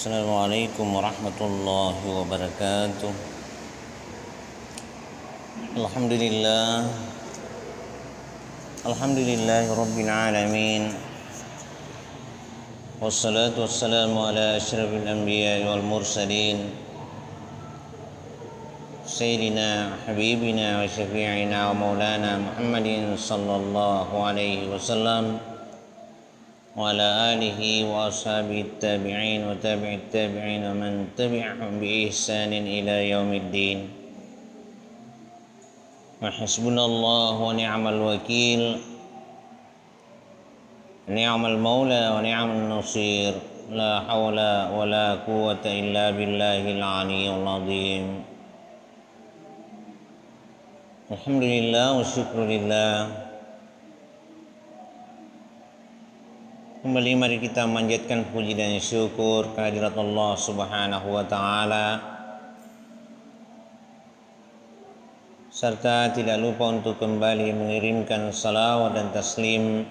Assalamualaikum warahmatullahi wabarakatuh. Alhamdulillah. Alhamdulillahi rabbil alamin. Wassalatu wassalamu ala asyrafil anbiya'i wal mursalin Sayyidina habibina wa syafi'ina wa maulana Muhammadin sallallahu alaihi wasallam wa ala alihi wa ashabihi tabi'in wa tabi'it tabi'in wa man tabi'ahum bi ihsanin ila yaumiddin. Wa hasbunallahu wa ni'mal wakil, ni'mal maula wa ni'mal nasir, la hawla wa la quwwata illa billahil aliyyil azim. Alhamdulillah wa syukurillah. Kembali mari kita manjatkan puji dan syukur kehadirat Allah Subhanahu wa taala, serta tidak lupa untuk kembali mengirimkan salawat dan taslim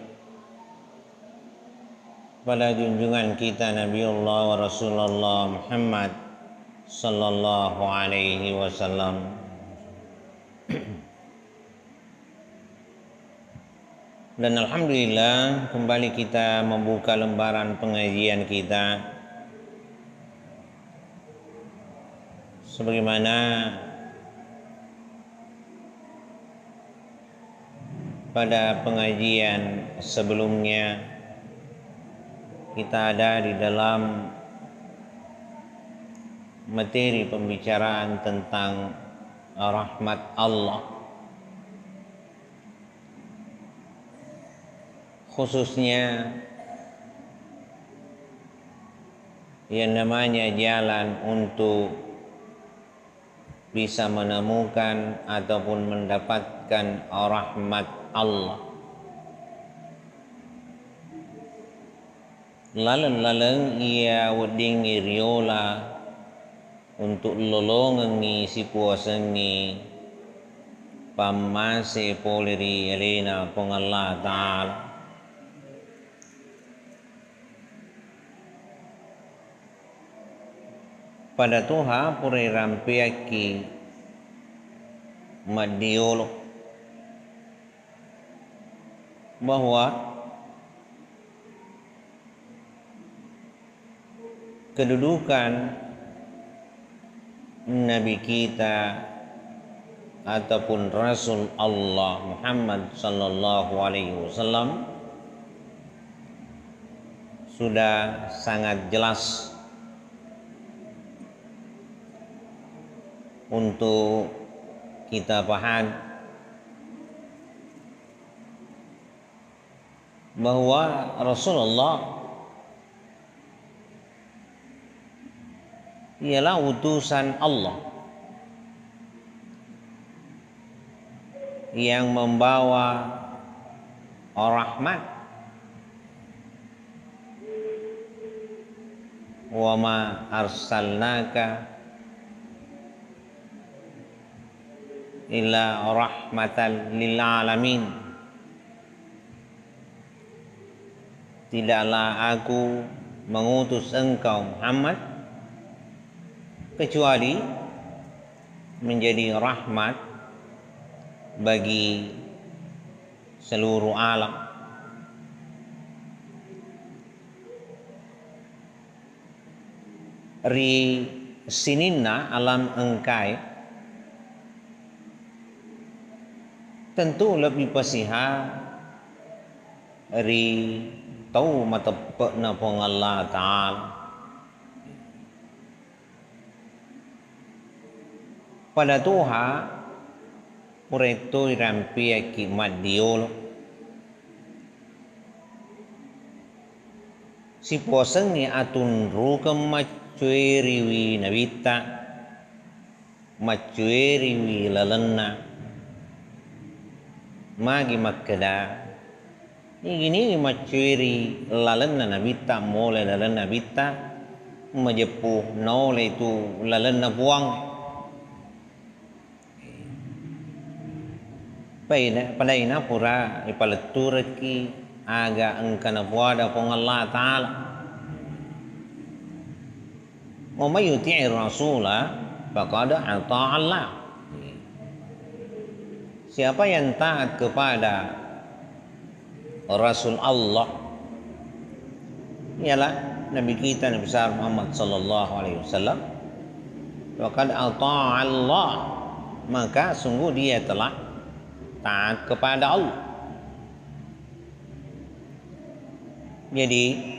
pada junjungan kita Nabiullah wa Rasulullah Muhammad sallallahu alaihi wasallam. Dan alhamdulillah kembali kita membuka lembaran pengajian kita sebagaimana pada pengajian sebelumnya kita ada di dalam materi pembicaraan tentang rahmat Allah, khususnya yang namanya jalan untuk bisa menemukan ataupun mendapatkan rahmat Allah. Laleng-laleng ia weding iriola untuk lolongengi si puasengi pamase poleri elena pong Allah Ta'ala. Pada Tuhan puri rampiaki madiolo bahwa kedudukan Nabi kita ataupun Rasul Allah Muhammad sallallahu alaihi wasallam sudah sangat jelas untuk kita paham bahwa Rasulullah ialah utusan Allah yang membawa rahmat. Wa ma arsalnaka illa rahmatan lil alamin. Tidaklah aku mengutus engkau Muhammad kecuali menjadi rahmat bagi seluruh alam. Ri sininna alam engkai tentu lebih pasiha ri tau matapna pong Allah Ta'ala. Pada Tuhan ureto irampi kimat diolo si poseng ni atun rukam macueriwi nabita macueriwi lalenna magi makkada ini macueri lalenna nabita mole lalenna nabita majepuh nole itu lalenna buang pada ina pura ipaleturki aga engkana buada pong Allah Ta'ala wa may yuti'ir rasula faqad ata'a Allah. Siapa yang taat kepada Rasul Allah, ialah Nabi kita Nabi besar Muhammad sallallahu alaihi wasallam, faqad ata'a Allah, maka sungguh dia telah taat kepada Allah. Jadi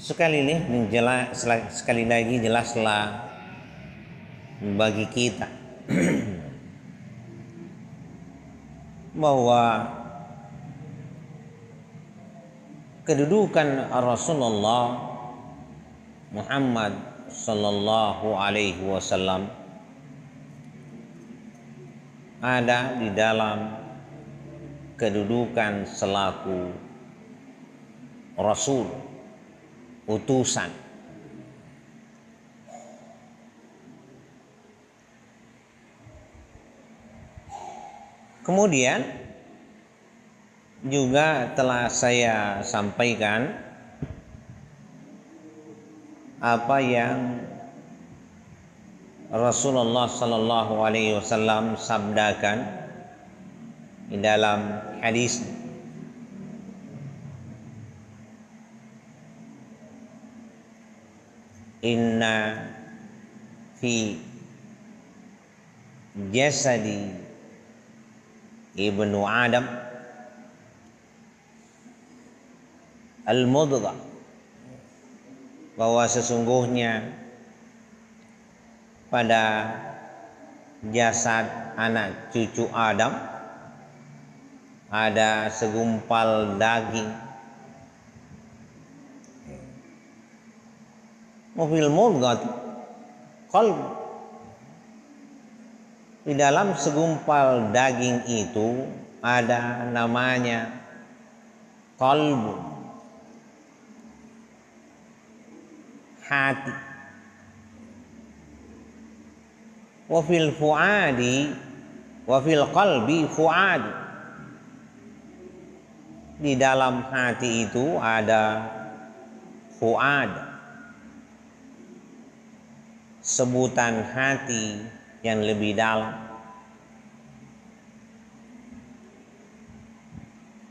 sekali lagi jelaslah bagi kita bahwa kedudukan Rasulullah Muhammad sallallahu alaihi wasallam ada di dalam kedudukan selaku Rasul, utusan. Kemudian juga telah saya sampaikan apa yang Rasulullah sallallahu alaihi wasallam sabdakan di dalam hadis, inna fi jasadi ibnu Adam al-mudghah, bahwa sesungguhnya pada jasad anak cucu Adam ada segumpal daging, mobil mudghah qalb, di dalam segumpal daging itu ada namanya qalbu, hati. Wa fil fuadi wa fil qalbi fuad, di dalam hati itu ada fuad, sebutan hati yang lebih dalam,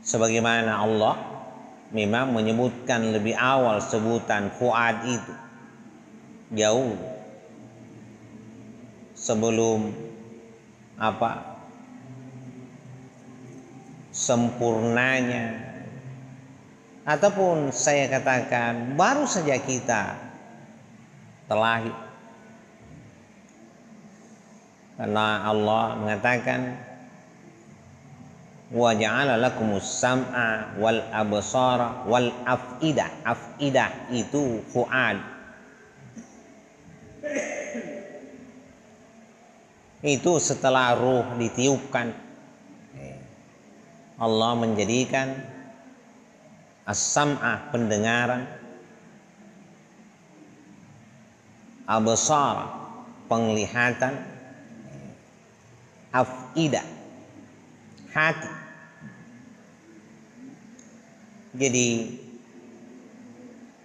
sebagaimana Allah memang menyebutkan lebih awal sebutan fuad itu jauh sebelum sempurnanya, ataupun saya katakan baru saja kita terlahir. Karena Allah mengatakan wa ja'ala lakumus sam'a wal absara wal afidah. Afidah itu fuad, itu setelah ruh ditiupkan, Allah menjadikan as-sam'a pendengaran, absara penglihatan, afidah hati. Jadi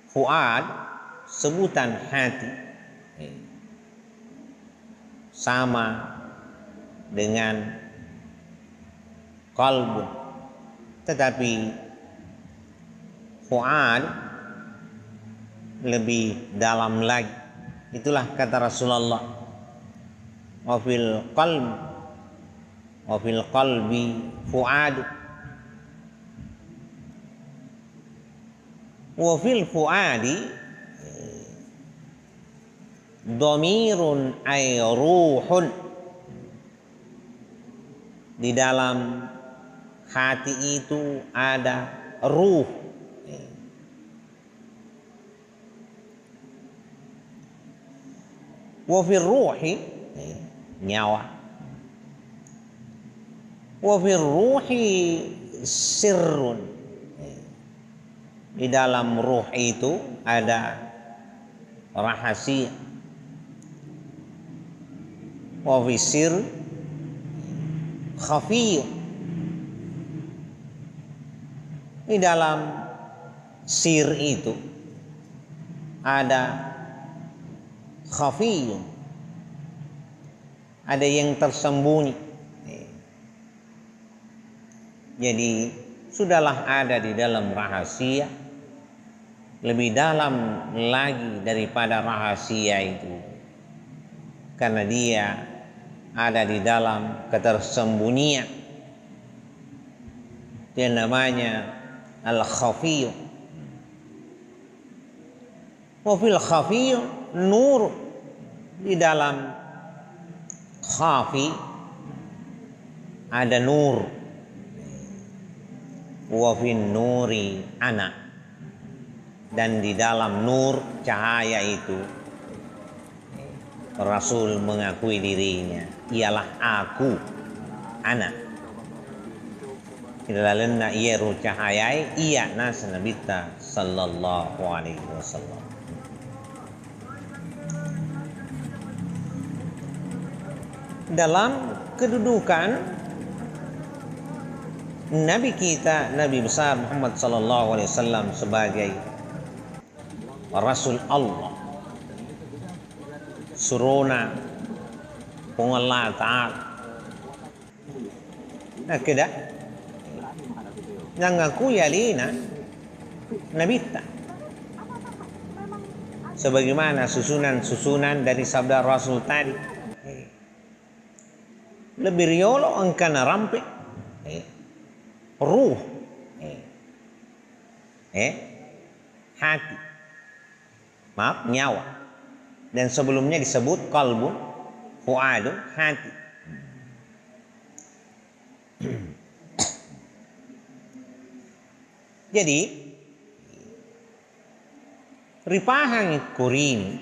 fuad sebutan hati sama dengan qalbu, tetapi fuad lebih dalam lagi. Itulah kata Rasulullah, wa fil qalbi fuad, wa fil fuadi dhamirun ay ruhun, di dalam hati itu ada ruh. Wa fil ruhi nyawa, wa fil ruhi sirrun, di dalam ruh itu ada rahasia. Wa fi sir khafi, di dalam sir itu ada khafiyun, ada yang tersembunyi. Jadi sudahlah ada di dalam rahasia, lebih dalam lagi daripada rahasia itu, karena dia ada di dalam ketersembunyian. Dia namanya al-khafiyyu. Wa fil khafiyyu nur, di dalam khafi ada nur. Wa fin nuri ana, dan di dalam nur cahaya itu Rasul mengakui dirinya, ialah aku, ana. Ilalenna yeru cahayai iya nas nabita sallallahu alaihi wasallam. Dalam kedudukan Nabi kita, Nabi besar Muhammad sallallahu alaihi wasallam sebagai Rasul Allah, suruna pung Allah Ta'ala. Nah keda yang aku yalina nabita, sebagaimana susunan dari sabda Rasul tadi, lebih riolo angkana rampe ruh hati, maaf, nyawa. Dan sebelumnya disebut qalbun, fuadun, hati. Jadi ripahang kurin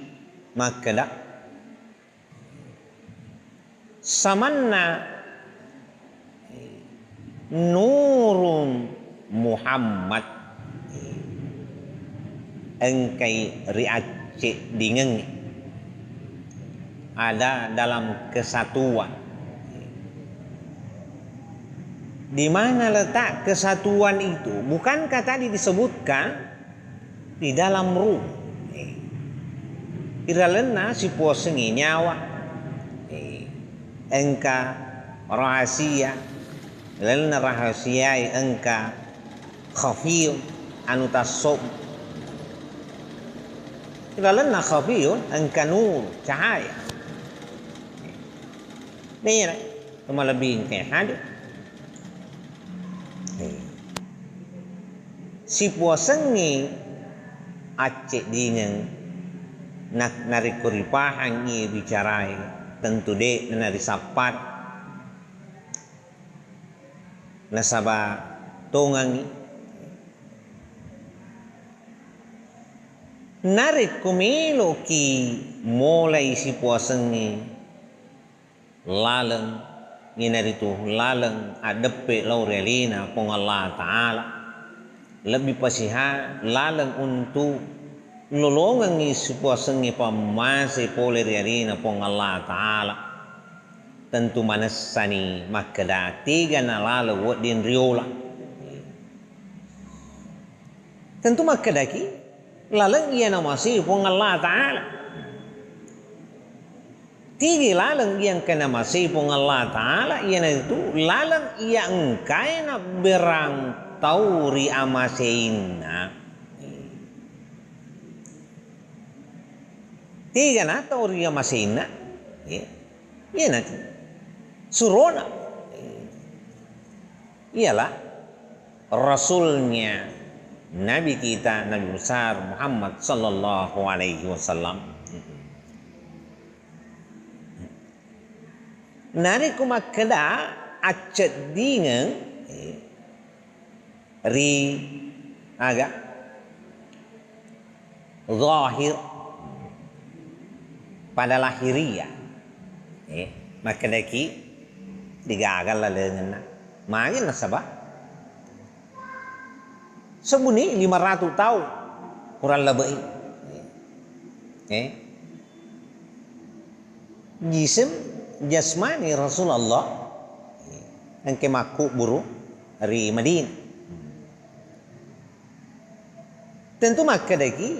makada samanna nurun Muhammad engkai riace dingeng ada dalam kesatuan. Di mana letak kesatuan itu? Bukankah tadi disebutkan di dalam ruh? Iralena si puasengi nyawa, engka rahasia, lelna rahasiai engka khafiyun anu tasob. Iralena khafiyun engka nur cahaya. Ini cuma lebih kayak hadir. Si puasengi acek dingeng nak nari kuripahan ni bicarai tentu dek nari sapat nasaba tongangi nari kumilo ki mulai si puasengi laleng nginari tu laleng adepe laurelina pong Allah Ta'ala lebih pasiha laleng untuk lolongan ni puasengi pamase pole riarina pong Allah Ta'ala tentu manasani makada tiga na lala wad din riola tentu makada ki laleng iya na masih pong Allah Ta'ala tiga laleng yang kena masih pong Allah Ta'ala iya na itu laleng iya engkai na berang tauri amaseina tiga na tauri amaseina iya na surona ialah rasulnya Nabi kita, Nabi besar Muhammad sallallahu alaihi wasallam. Nari kumakada acet dingeng ri aga zahir pada lahiriah makadaki digagal lalengan magin nasaba sebuni 500 tahun kurang lebih jisim jasmani Rasulullah yang kemaku buru dari Madinah tentu makadaki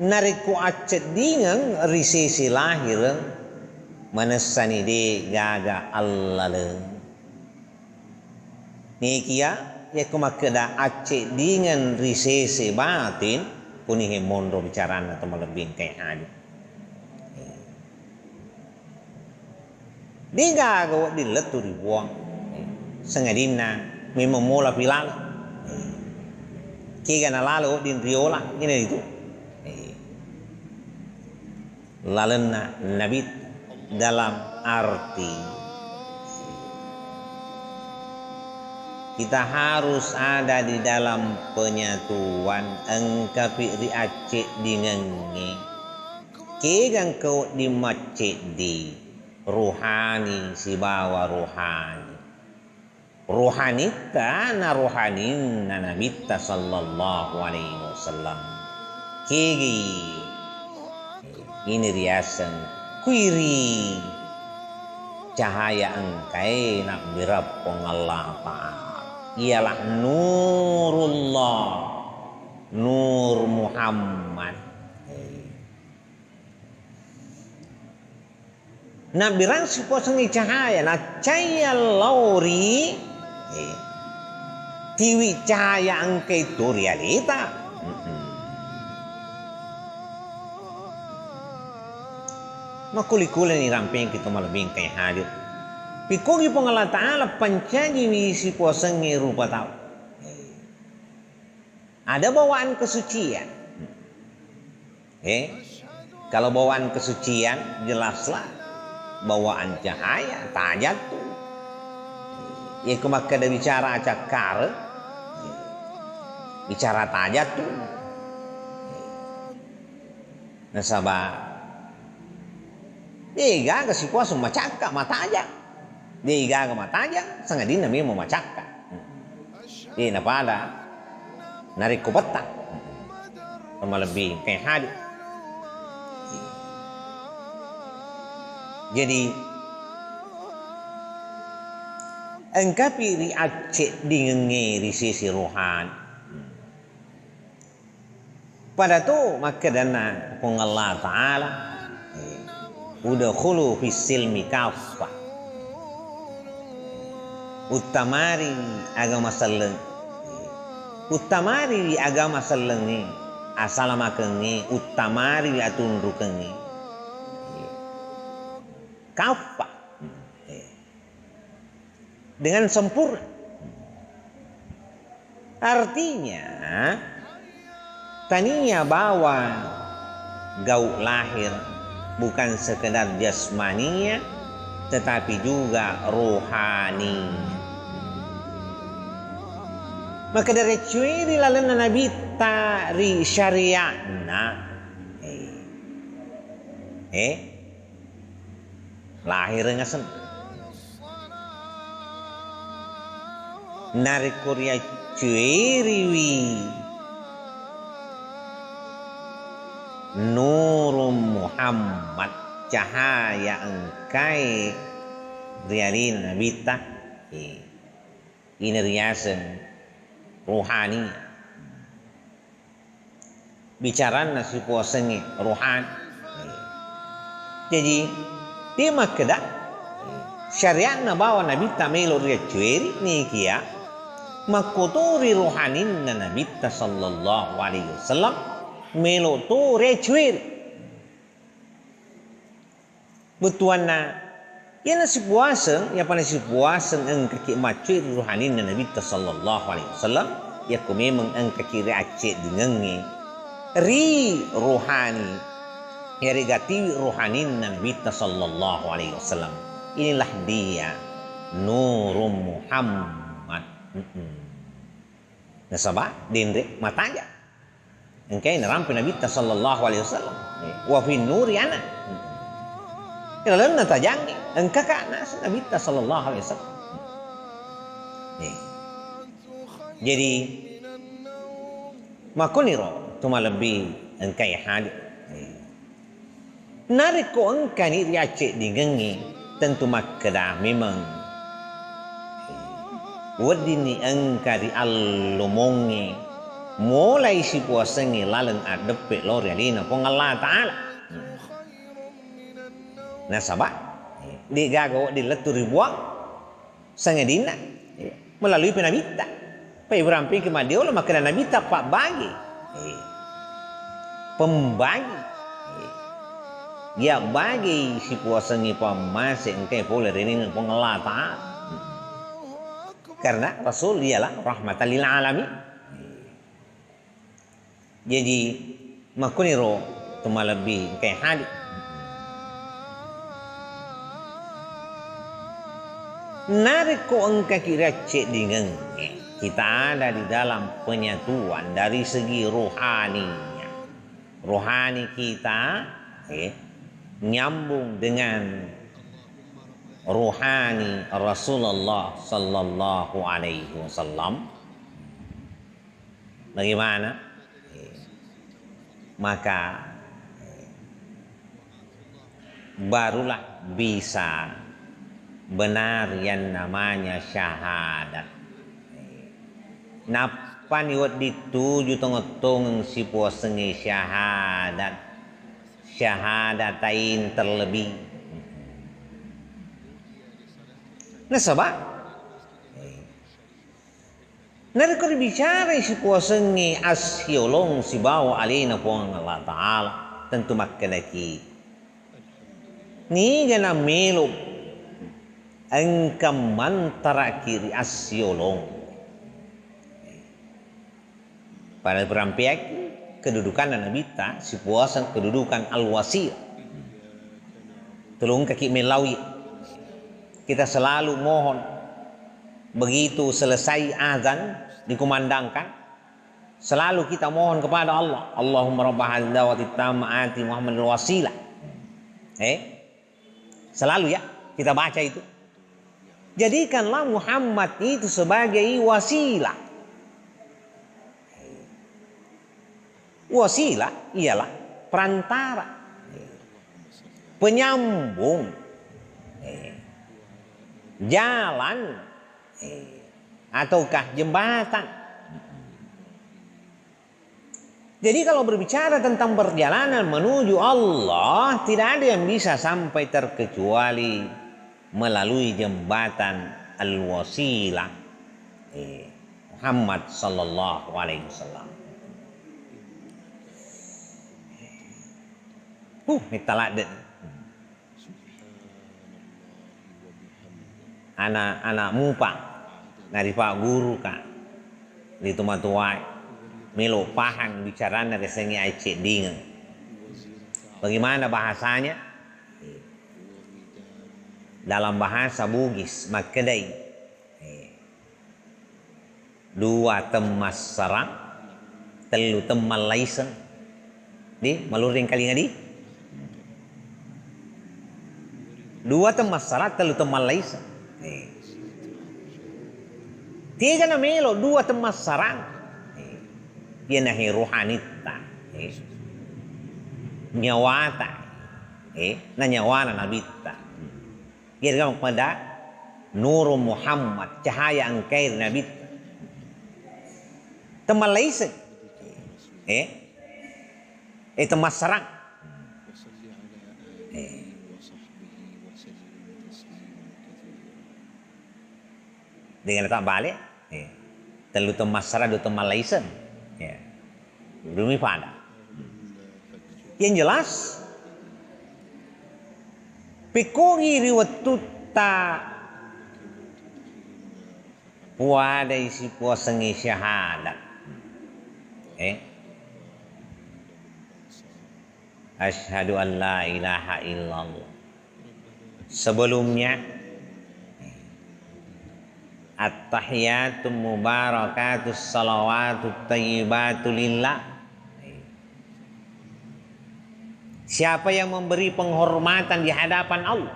nariku acet dengan risisi lahir manasani de gaga Allah nikia ya kumakeda acet dengan risisi batin kunihe mondo bicarana atau melebih kayak adu di gaga di leturi buang sengadina memang mola pilal kiga na lalu din riola ini itu lalena nabi dalam arti kita harus ada di dalam penyatuan engkapi riacik dingengi kigang kau di masjid di ruhani si bawa ruhani kana ruhani Nabi sallallahu alaihi wasallam kigi ini riasan kuiri cahaya engkai nak birapong Allah Ta'ala ialah nurullah nur Muhammad na birang si posangi cahaya na cahaya lauri tiwi cahaya engkai itu realita makuli-kuli ni ramping kita malabing kay hadir pikogi pong Allah Ta'ala pancaji wisi posangi rupa tau ada bawaan kesucian kalau bawaan kesucian jelaslah bawaan cahaya tajat ya kemaka ada bicara cakar bicara tajat tuh nasabah dia gaga si puasa macaka mata aja dia gaga mata aja sangat dina memang macaka dia napada narik kubata sama lebih kayak hadir jadi engkapi riacik dingengi di sisi rohan pada tu maka dana pun Allah Ta'ala udkhulu fis silmi kaffah utamari agama saleng utamari agama saleng ni asalamakeun ni utamari atundukeun ni kaffah dengan sempurna artinya taninya bawa gaul lahir bukan sekedar jasmaninya tetapi juga rohani maka dari cuiri lalana nabi tari syariatna lahir ngasen narik Korea cuiri Nurum Muhammad cahaya engkai rialin nabita ini riasan rohani bicara nasi puasangi rohani jadi dia makeda syariat na bawa nabita melo ria cueri ni kia makotori rohanin na nabita sallallahu alaihi wasallam melo to recuir betuan na yana si puasa ya pada si puasa ang kaki macir rohanin na Nabi sallallahu alaihi wasallam ya ko memang ang kaki reacik dengannya ri rohani ya regati rohanin na Nabi sallallahu alaihi wasallam inilah dia Nurum Muhammad nasaba dindrik matanya engkau narampi Nabi sallallahu alaihi wasallam wa fi nuri ana ilalan tajangi engkau ka nas Nabi sallallahu alaihi wasallam jadi makuniro tuma lebih engkau hadir narik ko engkau ni riacik digengi tentu makada memang wadini engkau di allumongi mulai si puasa ni lalang adep lor yani na pong Allah Taala. Nah sabak di gago di letur ribuang sangedina melalui penabita. Pa Ibrahim ke madio lah maka nabita pak bagi. Pembagi. Ya bagi si puasa ni pamasik engkai boleh ini pong Allah Taala. Karena Rasul ialah rahmatan lil alamin. Jadi makuniro tumalabi kay hadi. Nariko ang kakirace dengan kita ada di dalam penyatuan dari segi rohaninya. Rohani kita nyambung dengan rohani Rasulullah sallallahu alaihi wasallam. Bagaimana? Maka barulah bisa benar yang namanya syahadat. Napa niwat dituju tengok-tengok si puasengi syahadat. Syahadatain terlebih. Nah sebab nariko bicara si puasengi asyolong si bawa alina puang Allah Ta'ala tentu makkalaki ni gana melo engkam mantara kiri asyolong pada berampiak kedudukan nabita si puasa kedudukan al-wasir tolong kaki melawi kita selalu mohon begitu selesai azan dikumandangkan selalu kita mohon kepada Allah Allahumma rabb hadzal da'wati tammati Muhammadul wasilah selalu ya kita baca itu jadikanlah Muhammad itu sebagai wasilah. Wasilah ialah perantara penyambung jalan ataukah jembatan. Jadi kalau berbicara tentang perjalanan menuju Allah tidak ada yang bisa sampai terkecuali melalui jembatan al-wasilah Muhammad sallallahu alaihi wasallam. Mitalak anak mupang dari Pak Guru kak di tumatuai melo pahang bicara dari sengi aice dengan bagaimana bahasanya dalam bahasa Bugis makedai dua temas sarang telu temal laisen di maluring kali ngadi dua temas sarang telu temal laisen tiga na melo dua temas sarang dia nahi rohanita nyawata na nyawana nabita dia kan kepada Nur Muhammad cahaya angkair nabi teman lain temas sarang dengan tak balik telu temas sarang dua teman lain belum pada yang jelas pikongi riwatuta puada isi puasengi syahadat asyhadu an la ilaha illallah sebelumnya at-tahiyatul mubarakatus salawatut thayyibatu lillah. Siapa yang memberi penghormatan di hadapan Allah?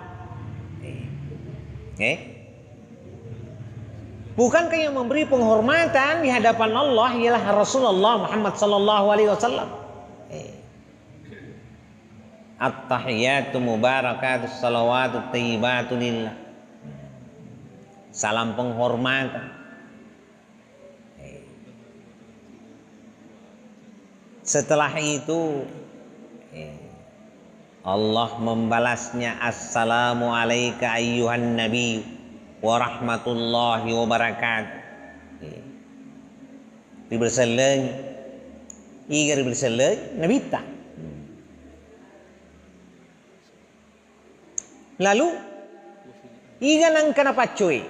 Bukankah yang memberi penghormatan di hadapan Allah ialah Rasulullah Muhammad sallallahu alaihi wasallam? At-tahiyatul mubarakatus salawatut thayyibatu lillah. Salam penghormatan Setelah itu Allah membalasnya, assalamu alayka ayyuhan nabi wa rahmatullahi wa barakatuh. Diberseleng, igar berseleng, nabita. Lalu, iga nang kenapa cuy?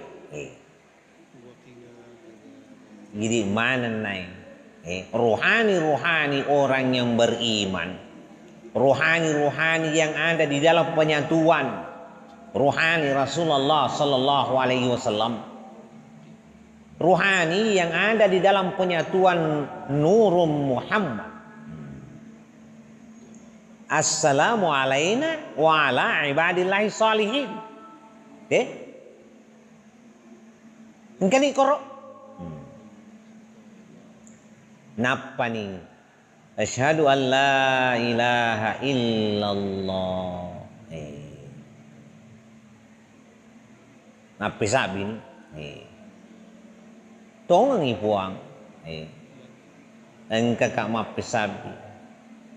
Jadi mana naik? Rohani orang yang beriman. Rohani yang ada di dalam penyatuan, rohani Rasulullah Sallallahu Alaihi Wasallam, rohani yang ada di dalam penyatuan Nurum Muhammad. Assalamu alaina wa ala ibadillahi salihin. Engkau korok. Napa nih? Asyhadu an la ilaha illallah. Napa sabi ni? Tong ang ipuang. Ang kakamapi sabi.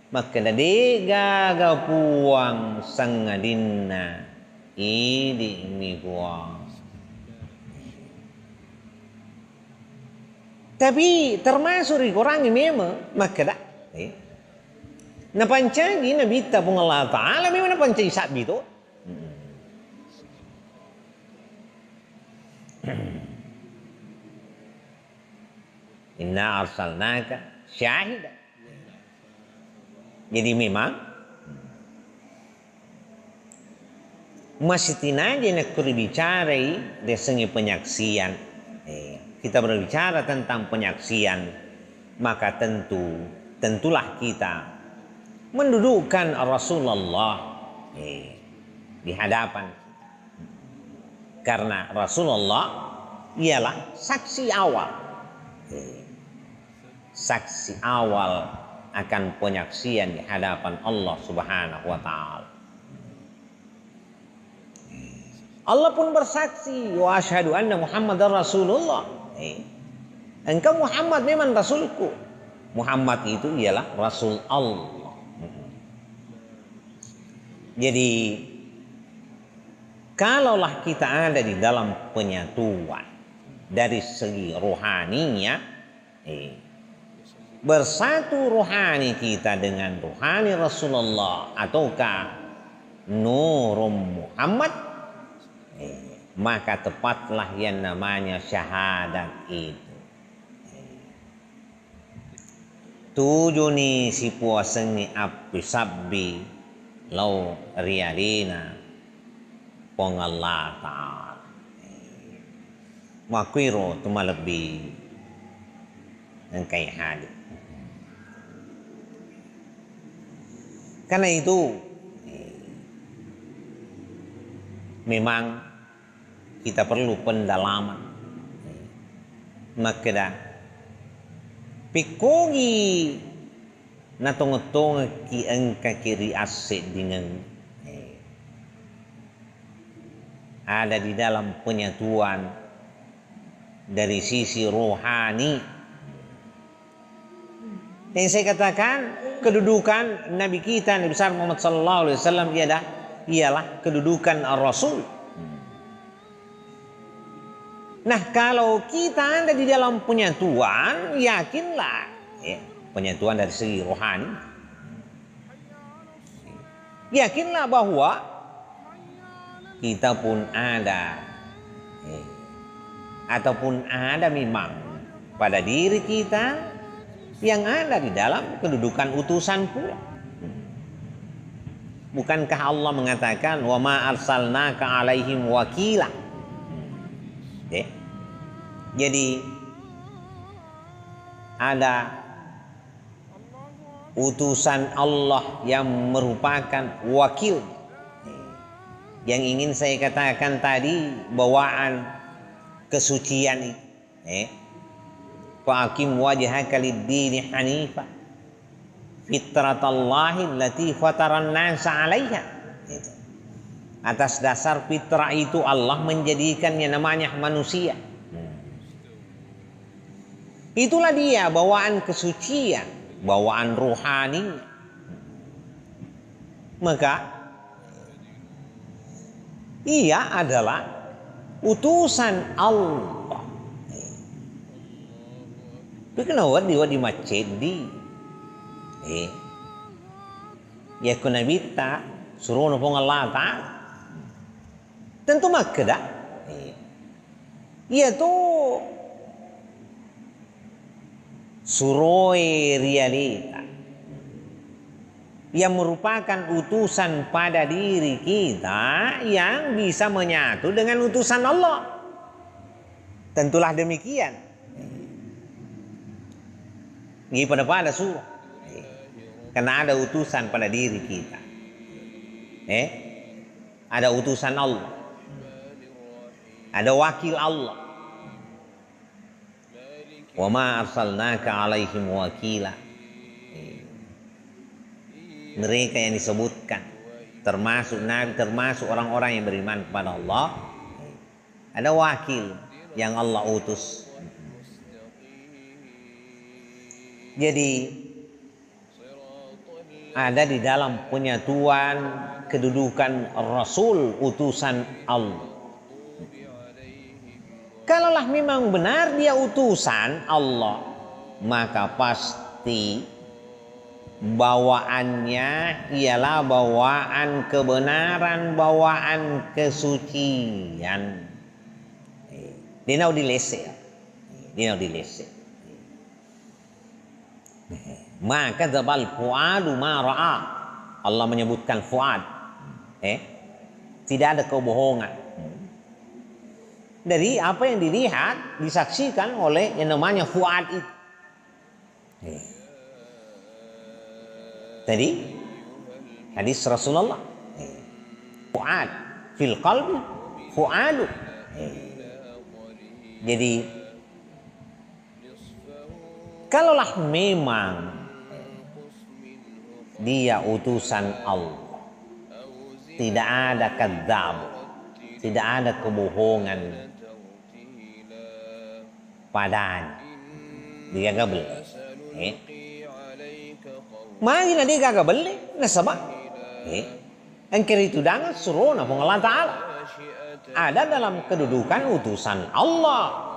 Maka dadi gagapuang sangadin na idi mi puang. Tapi termasuk orang yang memang maka dah. Napancagi nabita pun Allah Ta'ala memang napancagi sabi itu. Inna arsalnaka syahidan. Jadi memang masih tinaja nak berbicara dari penyaksian. Kita berbicara tentang penyaksian, maka tentulah kita mendudukkan Rasulullah di hadapan kita. Karena Rasulullah ialah saksi awal. Saksi awal akan penyaksian di hadapan Allah Subhanahu wa taala. Allah pun bersaksi, wa asyhadu anna Muhammadar Rasulullah. Engkau Muhammad memang rasulku. Muhammad itu ialah Rasul Allah. Jadi kalaulah kita ada di dalam penyatuan dari segi rohaninya, bersatu rohani kita dengan rohani Rasulullah ataukah Nurum Muhammad, maka tepatlah yang namanya syahadat itu. Tujuh ni si puaseng ni api sabbi lau rialina pengalata makwiro tumalebi engkai hadi. Karena itu memang kita perlu pendalaman. Maka dah pikogi na tong ki engka kiri asik dengan ada di dalam penyatuan dari sisi rohani. Dan saya katakan kedudukan Nabi kita Nabi besar Muhammad sallallahu alaihi wasallam ialah kedudukan Rasul. Nah, kalau kita ada di dalam penyatuan, yakinlah penyatuan dari segi rohani. Yakinlah bahwa kita pun ada ataupun ada memang pada diri kita yang ada di dalam kedudukan utusan pula. Bukankah Allah mengatakan wa ma arsalnaka alaihim wakila? Jadi ada utusan Allah yang merupakan wakil. Yang ingin saya katakan tadi bawaan kesucian itu. Fa'akim wajhaka lid-dini hanifa fitratallahi allati fataran nasa 'alaiha. Atas dasar fitrah itu Allah menjadikannya namanya manusia. Itulah dia bawaan kesucian bawaan rohani, maka ia adalah utusan Allah. Itu kenapa di masjid ya kuna bita suruh nopong Allah Ta'ala tentu maka dah ia tu suruh realita yang merupakan utusan pada diri kita yang bisa menyatu dengan utusan Allah. Tentulah demikian. Ini pada surah. Karena ada utusan pada diri kita. Ada utusan Allah. Ada wakil Allah. Wa ma arsalnaka alaihim wakila. Mereka yang disebutkan termasuk nabi, termasuk orang-orang yang beriman kepada Allah, ada wakil yang Allah utus. Jadi ada di dalam penyatuan kedudukan Rasul utusan Allah. Kalaulah memang benar dia utusan Allah, maka pasti bawaannya ialah bawaan kebenaran, bawaan kesucian. Dia nak dilese. Maka zabal fuadu ma ra'a. Allah menyebutkan fuad. Tidak ada kebohongan. Dari apa yang dilihat, disaksikan oleh yang namanya fuad itu. Tadi hadis Rasulullah, fuad fil qalbi fuadu. Jadi kalaulah memang dia utusan Allah, tidak ada kadzab, tidak ada kebohongan padanya, dia gak boleh. Mari nanti gak boleh, nasabah. Angker itu dangan suruh nafung Allah Ta'ala. Ada dalam kedudukan utusan Allah.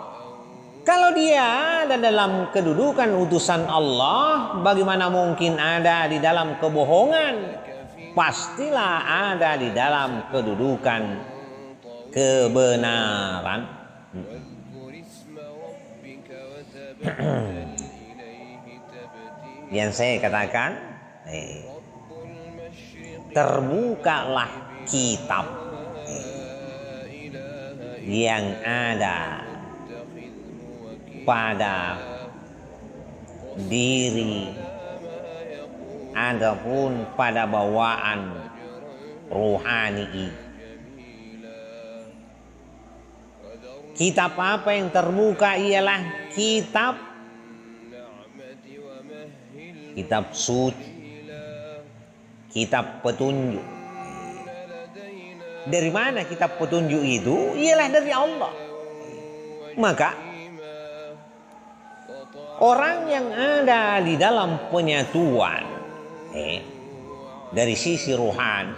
Kalau dia ada dalam kedudukan utusan Allah, bagaimana mungkin ada di dalam kebohongan? Pastilah ada di dalam kedudukan kebenaran. Yang saya katakan, terbukalah kitab yang ada pada diri adapun pada bawaan rohani. Kitab apa yang terbuka ialah kitab suci, kitab petunjuk. Dari mana kitab petunjuk itu? Ialah dari Allah. Maka orang yang ada di dalam penyatuan dari sisi rohani,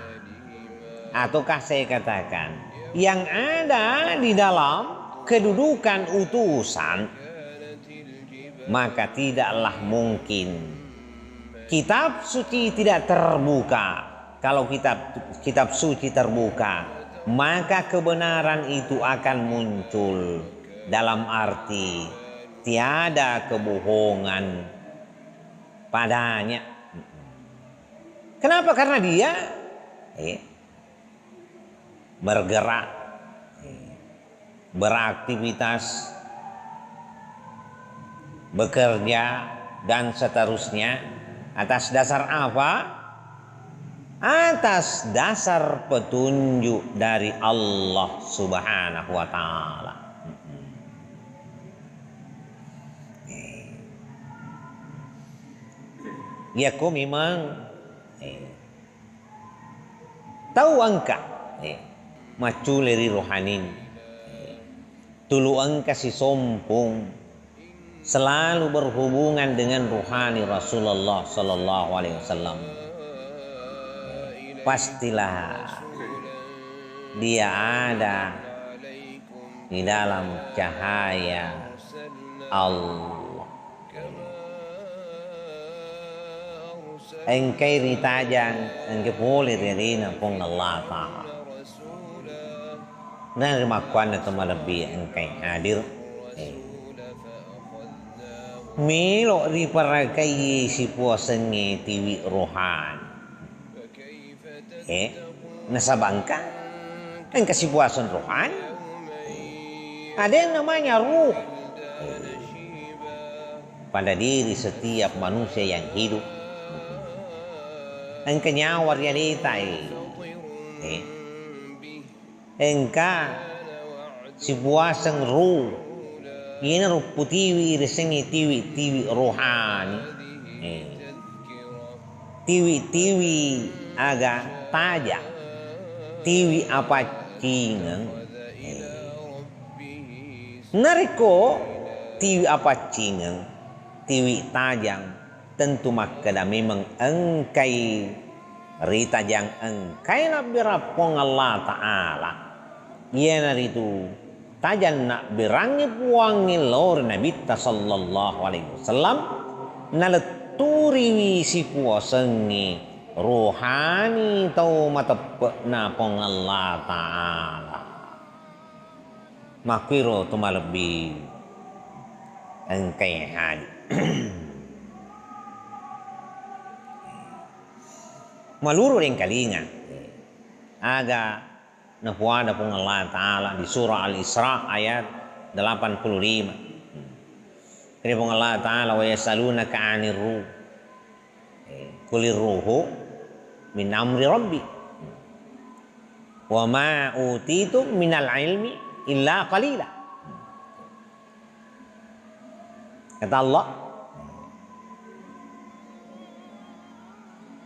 ataukah saya katakan yang ada di dalam kedudukan utusan, maka tidaklah mungkin kitab suci tidak terbuka. Kalau kitab suci terbuka, maka kebenaran itu akan muncul, dalam arti tiada kebohongan padanya. Kenapa? Karena dia bergerak, beraktivitas, bekerja, dan seterusnya. Atas dasar apa? Atas dasar petunjuk dari Allah Subhanahu wa Ta'ala. Ya kau memang tahu angka maculeri rohanin, tulu angka si sompong selalu berhubungan dengan ruhani Rasulullah Sallallahu Alaihi Wasallam, pastilah dia ada di dalam cahaya Allah. Engkai ritajang engkai boleh rina pong Allah Ta'ala. Dan rimakuan itu malebih engkai hadir. Milo riparakai si puasangi tiwi rohan. Nasabangka engkai si puasan rohan. Ada yang namanya ruh. Pada diri setiap manusia yang hidup. Engkau nyawa realita engkau si buasang ruh ini ruh putiwi resengi tiwi rohani tiwi aga tajam tiwi apa cingang nariko tiwi apa cingang tiwi tajam tentu makada memang engkai rita yang engkai nak berapong Allah Ta'ala ia naritu tajan nak berangi puangi lor Nabi Sallallahu Alaihi Wasallam naleturi si puasengi rohani tau matapek na pong Allah Ta'ala makwiro tumalebih engkai hadi maluru yang kalinga aga napuada pun Allah Ta'ala di surah Al-Isra ayat 85 kini pun Allah Ta'ala wa yasalunaka 'anir ruh qulir ruhu min amri rabbi wa ma utitu minal ilmi illa qalila kata Allah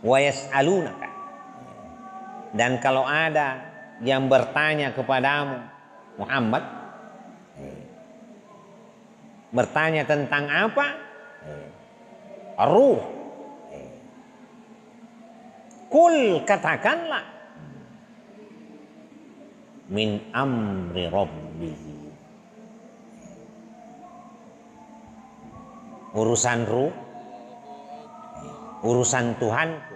wa yas'alunaka dan kalau ada yang bertanya kepadamu Muhammad bertanya tentang apa ruh kul katakanlah min amri rabbi urusan ruh urusan Tuhanku.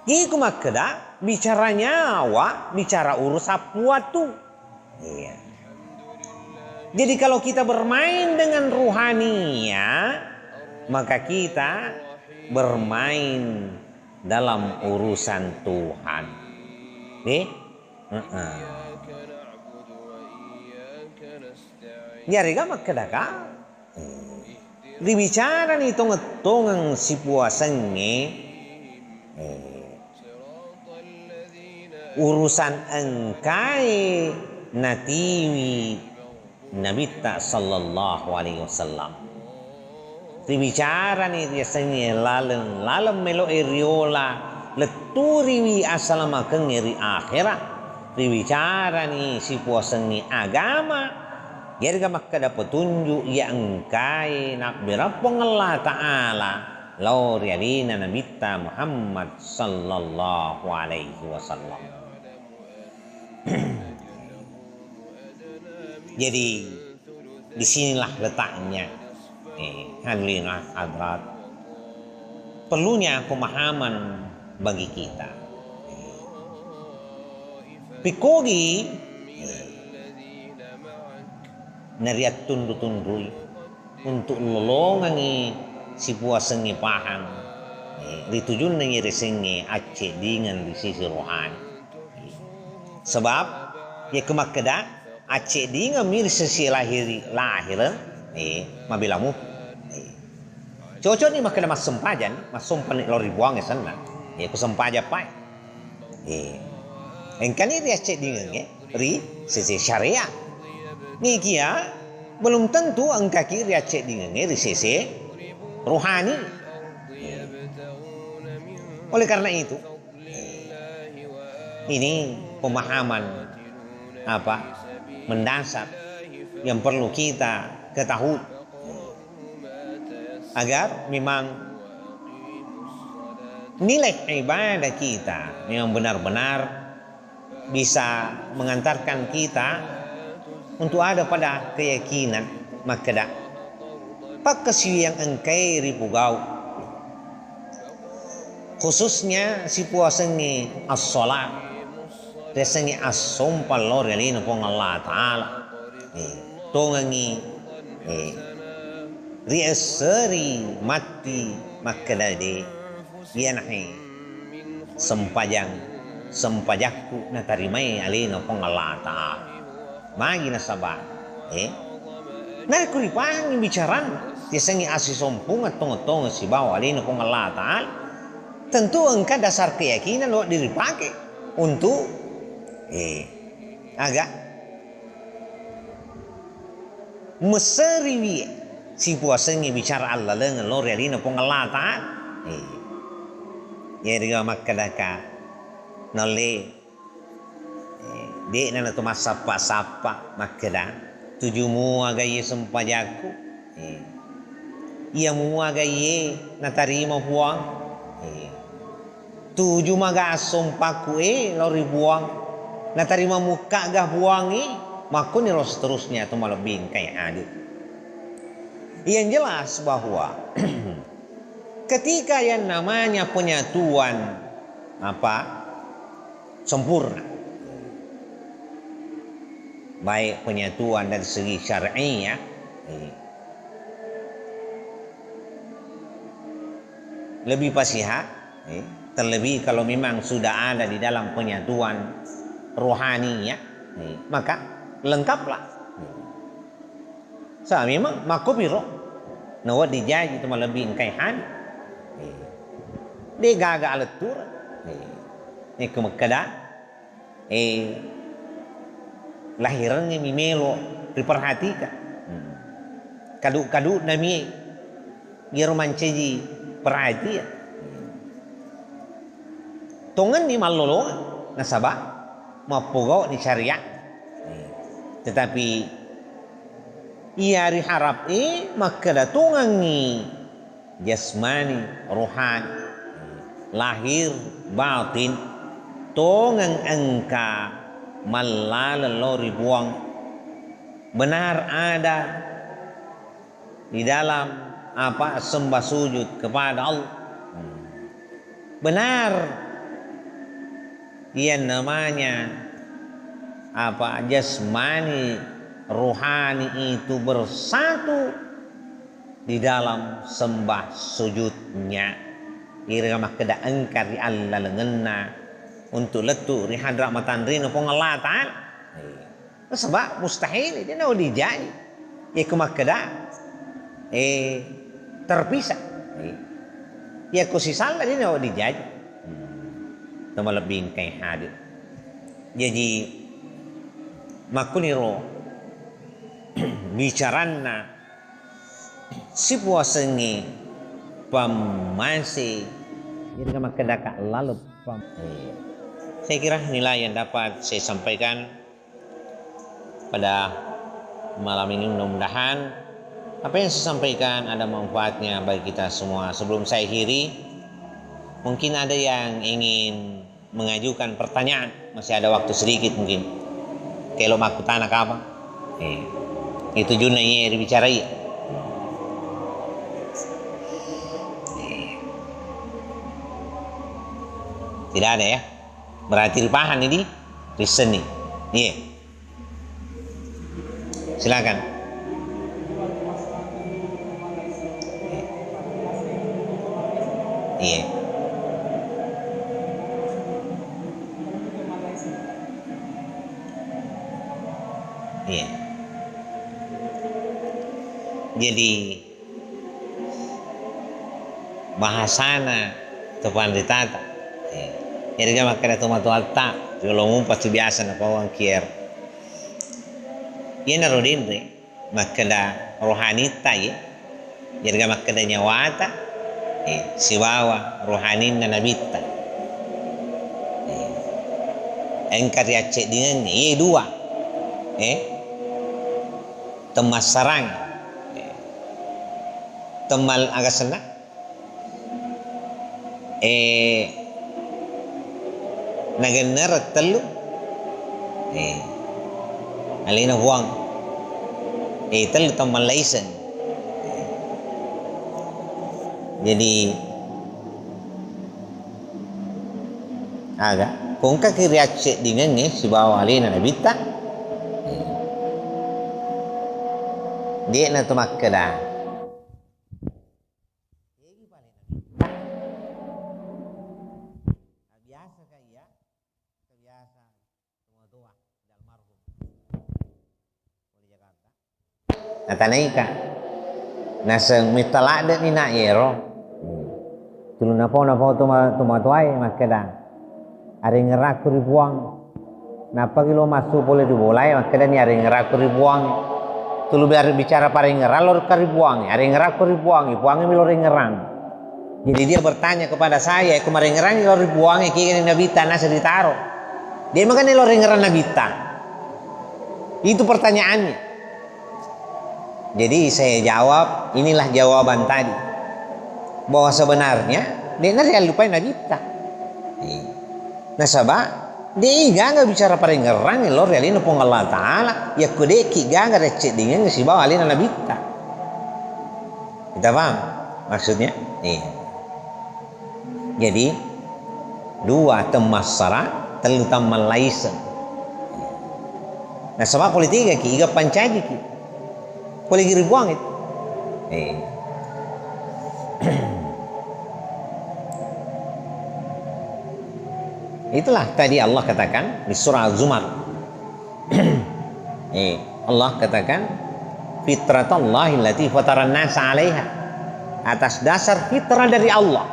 Iku makada bicara nyawa, bicara urus sesuatu. Jadi kalau kita bermain dengan ruhania, maka kita bermain dalam urusan Tuhan. Jadi kan makada ka? Dibicara ni tong si puasannya urusan engkai natiwi Nabi Sallallahu Alaihi Wasallam. Dibicara ni biasanya lalem melo eriola leturiwi asalamakeng eri akhirat. Dibicara ni si puasannya agama. Jadi makada petunjuk yang engkai nak berapong Allah Ta'ala lau rialina Nabi Muhammad Sallallahu Alaihi Wasallam. Jadi disinilah letaknya hadirin hadrat perlunya pemahaman bagi kita. Pikogi nariat tundu-tundui untuk lolongangi si puasengi paham ditujun nengi resengi aceh dengan di sisi rohani sebab ya kemakeda aceh dengan mir sisi lahiran mabilamu cocok ni makeda mas sempajan mas sompan lori buang sana ya kusempaja pai engkani ri aceh dengan ri sisi syariah ni kia belum tentu engkau kiri aceh dengan ni sisi rohani. Oleh karena itu ini pemahaman mendasar yang perlu kita ketahui agar memang nilai ibadah kita memang benar-benar bisa mengantarkan kita untuk ada pada keyakinan makada pakasi yang engkai ripugau khususnya si puasangi as-salat tesengi as-sumpal lor yalino pong Allah Ta'ala tongangi riaseri mati makada de yanahi sempajakku na tarimay alino pong Allah Ta'ala magi na sabah narikuripahan yung bicaran tisangi asisompung at tungo-tungo si bawa alino pong Allah Ta'ala tentu engkau dasar keyakinan lo dipakai untuk agak meseriwi si puasangi bicara Allah lengan lo alino pong Allah Ta'ala ya diga makadaka nole di na to masapa-sapa makada tujuh mua gaye sempajaku ia mua gaye natarima buang tujuh maga sumpaku lori buang natarima muka gah buangi maku ni seterusnya tu malebing kayak adit yang jelas bahwa ketika yang namanya penyatuan sempurna baik penyatuan dari segi syar'inya lebih fasihah terlebih kalau memang sudah ada di dalam penyatuan rohaninya maka lengkaplah memang makubiro nawad dijaji itu lebih kaihan dia gagal aletur ini kemakada lahirannya mimelo diperhatikan kadu-kadu nami giromanceji perhatian tongan ni malolo nasabah mapugaw ni syariah tetapi ia diharap maka datungan ni jasmani rohani lahir batin tongan engka malalori buang benar ada di dalam sembah sujud kepada Allah benar yang namanya jasmani rohani itu bersatu di dalam sembah sujudnya irama keda engkar di Allah lengenna untuk letu rihadra matan rino pong Allah Ta'ala sebab mustahil dia nak dijadi ya kemakada terpisah ya kusisal dia nak dijadi sama lebih kayak hadir jadi makuniro bicarana si puasengi pamasi jadi kemakada kak lalu saya kira inilah yang dapat saya sampaikan pada malam ini. Mudah-mudahan apa yang saya sampaikan ada manfaatnya bagi kita semua. Sebelum saya akhiri, mungkin ada yang ingin mengajukan pertanyaan, masih ada waktu sedikit mungkin. Kalau aku tanah apa? Itu juga yang dibicarai. Tidak ada ya? Berarti ripahan ini reason nih. Iya. Silakan. Iya. Iya. Jadi bahasana tepan ditata. Jadi kan makanya tomato alta, kalau ngumpat tu biasa na pawang kier. Ia na rodin re, makanya rohanita ya. Jadi kan makanya nyawata, siwawa rohanin na nabita. Engkar ya cek dengan dua, temas sarang temal agak senang nagener telu alina huang telu temal laisen jadi agak kung kakiriatse dengan si bawa alina nabita dia na tumakkada biasa kaya kebiasa tua-tua di almarhum di Jakarta natanay ka nasang mitalada ni na ero tulu na po tumatuay makkada ari ngerak ribuang napa kilo masuk boleh dibolai makkada ni ari ngerak ribuang tulu bicara paring ngeralor karibuang ari ngerak ribuang ibuang milor ngerang. Jadi dia bertanya kepada saya kemarin ngerang lor ribuang kini nabita nasa ditaro dia makan lor ngerang nabita itu pertanyaannya. Jadi saya jawab inilah jawaban tadi bahwa sebenarnya dia nggak lupain nabita nasabah dia nggak bicara paling ngerang lor realin pun Allah Taala ya kudeki nggak recet dengan si bawa alina nabita kita paham maksudnya jadi dua temasara telu tamal laisen nah sama politika ki iga pancaji ki boleh ribuang itu itulah tadi Allah katakan di surah Az-Zumar Allah katakan fitratallahi allati fataran nasa 'alaiha atas dasar fitrah dari Allah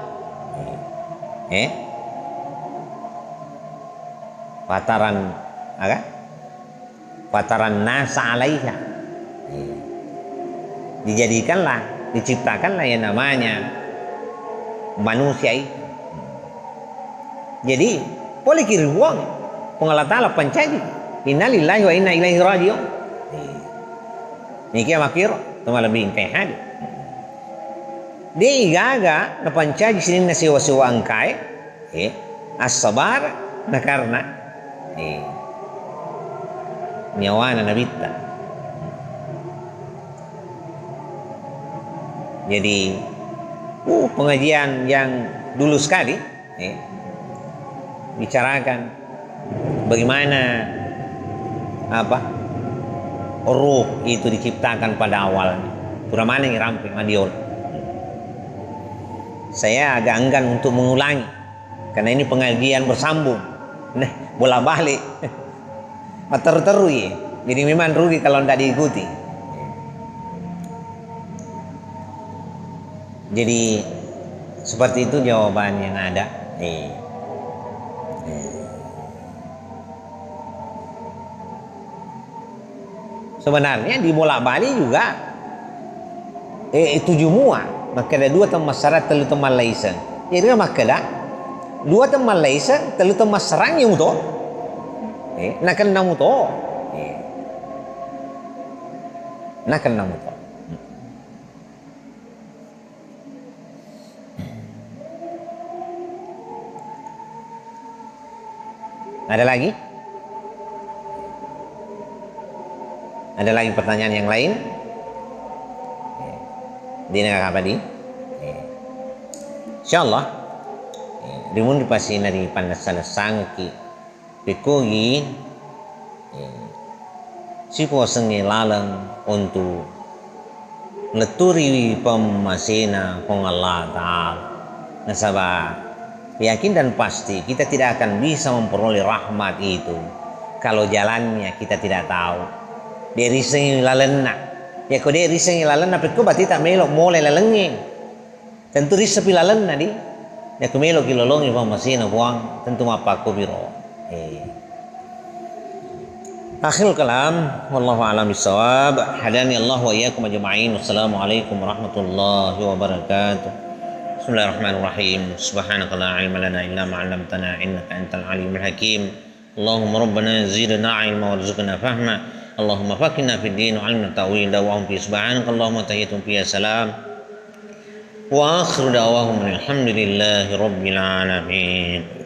fataran nasa 'alaiha diciptakanlah yang namanya manusia itu jadi boleh kiri buang pengalat Allah pancaji innalillahi wa inna ilaihi raji'un ini kia makir tuma lebih kayak hadi dia igaga na pancaji sini na siwa-siwa angkai as-sabar na karena nyawa na nabita jadi pengajian yang dulu sekali bicarakan bagaimana ruh itu diciptakan pada awalnya puramana yang ramping madiol saya agak enggan untuk mengulangi karena ini pengajian bersambung nah bola balik terteru ya jadi memang rugi kalau tidak diikuti jadi seperti itu jawaban yang ada sebenarnya di bolak balik juga tujuh mua maka ada dua teman syarat telu teman laisen jadi maka ada dua teman laisen telu teman serang yang itu nak kena itu nak kena itu ada lagi? Ada lagi pertanyaan yang lain? Di negara apa di? Insyaallah dimun dipasi nari pandasan sangki pikogi sipo sengi lalang untuk leturi pemasina pong Allah Ta'ala nasabah yakin dan pasti kita tidak akan bisa memperoleh rahmat itu kalau jalannya kita tidak tahu dari sengi lalena ya kau dari sengi lalena peko berarti tak melok mulai lalengin tentu risa pilalena di ya kau melok kilolongi pemasina buang tentu apa kau biro akhir kalam wallahu a'lam bissawab hadani Allah wa iyyakum ajma'in wassalamualaikum warahmatullahi wabarakatuh bismillahirrahmanirrahim subhanaka la ilma lana illa ma 'allamtana innaka antal alimul hakim Allahumma rabbana zidna ilma warzuqna fahma Allahumma faqihna fid din wa 'allimna ta'wila wa hum fi subhanaka Allahumma tahiyyatun fiha salam Wa akhiru da'wahum alhamdulillahi rabbil alamin.